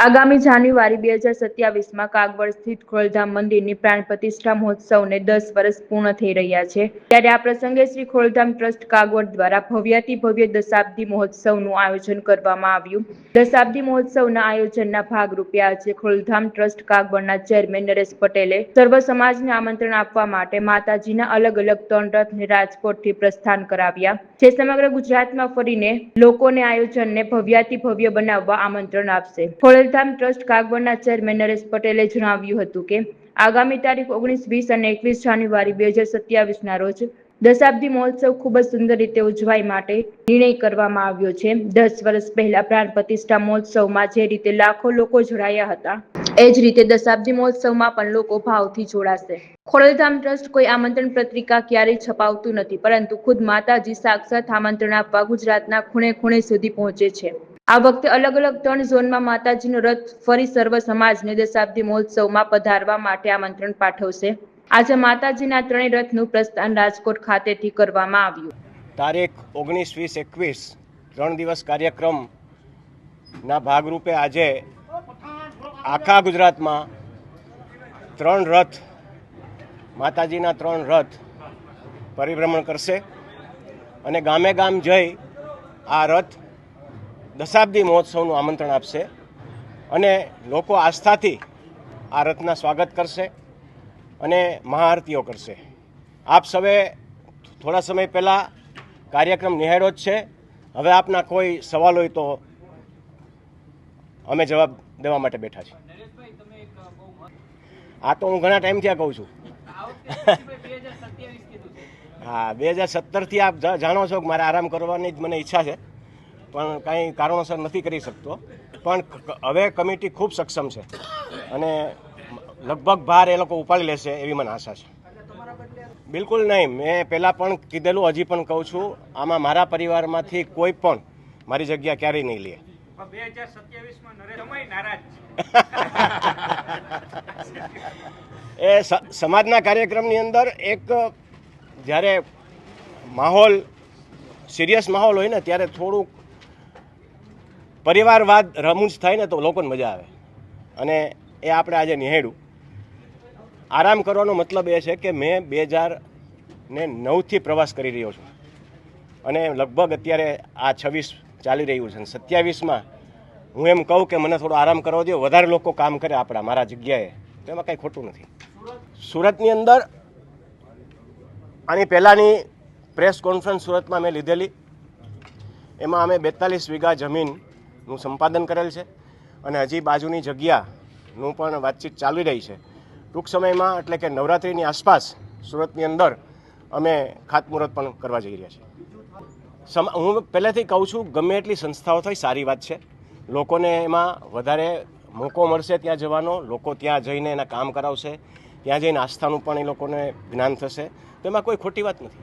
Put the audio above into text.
આગામી જાન્યુઆરી 2027માં કાગવડ સ્થિત ખોડલધામ મંદિરની પ્રાણ પ્રતિષ્ઠા મહોત્સવને 10 વર્ષ પૂર્ણ થઈ રહ્યા છે। ત્યારે આ પ્રસંગે શ્રી ખોડલધામ ટ્રસ્ટ કાગવડ દ્વારા ભવ્યાતિ ભવ્ય દશાબ્દી મહોત્સવનું આયોજન કરવામાં આવ્યું। દશાબ્દી મહોત્સવના આયોજનના ભાગરૂપે આજે ખોડલધામ ટ્રસ્ટ કાગવડના ચેરમેન નરેશ પટેલે સર્વ સમાજને આમંત્રણ આપવા માટે માતાજીના અલગ અલગ 3 રથને રાજકોટથી પ્રસ્થાન કરાવ્યા, જે સમગ્ર ગુજરાતમાં ફરીને લોકોને આયોજનને ભવ્યાતિ ભવ્ય બનાવવા આમંત્રણ આપશે। ખોડલધામ ટ્રસ્ટ કાગવડના ચેરમેન નરેશ પટેલે જણાવ્યું હતું કે આગામી તારીખ 19, 20 અને 21 જાન્યુઆરી 2027ના રોજ દશાબ્દી મહોત્સવ ખૂબ જ સુંદર રીતે ઉજવાય માટે નિર્ણય કરવામાં આવ્યો છે। 10 વર્ષ પહેલા પ્રાણ પ્રતિષ્ઠા મહોત્સવમાં જે રીતે લાખો લોકો જોડાયા હતા, એ જ રીતે દશાબ્દી મહોત્સવમાં પણ લોકો ભાવથી જોડાશે। ખોડલધામ ટ્રસ્ટ કોઈ આમંત્રણ પત્રિકા ક્યારેય છપાવતું નથી, પરંતુ ખુદ માતાજી સાક્ષાત આમંત્રણ આપવા ગુજરાતના ખૂણે ખૂણે સુધી પહોંચે છે। આ વખતે અલગ અલગ 3 ઝોનમાં માતાજીનો રથ ફરી સર્વ સમાજને દશાબ્દી મહોત્સવમાં પધારવા માટે આમંત્રણ પાઠવશે। આજે માતાજીના 3 રથનું પ્રસ્થાન રાજકોટ ખાતેથી કરવામાં આવ્યું। તારીખ 19, 20, 21 3 દિવસ કાર્યક્રમના ભાગરૂપે આજે આખા ગુજરાતમાં 3 રથ, માતાજીના 3 રથ પરિભ્રમણ કરશે અને ગામે ગામ જઈ આ રથ દશાબ્દી મહોત્સવનું આમંત્રણ આપશે અને લોકો આસ્થાથી આ રથના સ્વાગત કરશે અને મહાઆરતીઓ કરશે। આપ સૌએ થોડા સમય પહેલાં કાર્યક્રમ નિહાળ્યો જ છે। હવે આપના કોઈ સવાલ હોય તો અમે જવાબ દેવા માટે બેઠા છીએ। આ તો હું ઘણા ટાઈમથી આ કહું છું। હા, 2017થી આપ જાણો છો કે મારે આરામ કરવાની જ મને ઈચ્છા છે, પણ કાંઈ કારણોસર નથી કરી શકતો। પણ હવે કમિટી ખૂબ સક્ષમ છે અને લગભગ ભાર એ લોકો ઉપાડી લેશે એવી મને આશા છે। બિલકુલ નહીં, મેં પહેલાં પણ કીધેલું, હજી પણ કહું છું, આમાં મારા પરિવારમાંથી કોઈ પણ મારી જગ્યા ક્યારેય નહીં લે। 2027માં એ સમાજના કાર્યક્રમની અંદર એક જ્યારે માહોલ સિરિયસ માહોલ હોય ને, ત્યારે થોડુંક પરિવારવાદ રમૂજ થાય ને તો લોકોને મજા આવે અને એ આપણે આજે નિહાળ્યું। આરામ કરવાનો મતલબ એ છે કે મેં 2009થી પ્રવાસ કરી રહ્યો છું અને લગભગ અત્યારે આ 26 ચાલી રહ્યું છે અને 27માં હું એમ કહું કે મને થોડો આરામ કરવા દો, વધારે લોકો કામ કરે આપણા મારા જગ્યાએ, તો એમાં કંઈ ખોટું નથી। સુરતની અંદર આની પહેલાંની પ્રેસ કોન્ફરન્સ સુરતમાં મેં લીધેલી, એમાં અમે 42 વીઘા જમીનનું સંપાદન કરેલ છે અને હજી બાજુની જગ્યાનું પણ વાતચીત ચાલી રહી છે। ટૂંક સમયમાં એટલે કે નવરાત્રિની આસપાસ સુરતની અંદર અમે ખાતમુહૂર્ત પણ કરવા જઈ રહ્યા છીએ। હું પહેલેથી કહું છું, ગમે એટલી સંસ્થાઓ થઈ સારી વાત છે, લોકોને એમાં વધારે મોકો મળશે ત્યાં જવાનો, લોકો ત્યાં જઈને એના કામ કરાવશે, ત્યાં જઈને આસ્થાનું પણ એ લોકોને જ્ઞાન થશે, તો એમાં કોઈ ખોટી વાત નથી।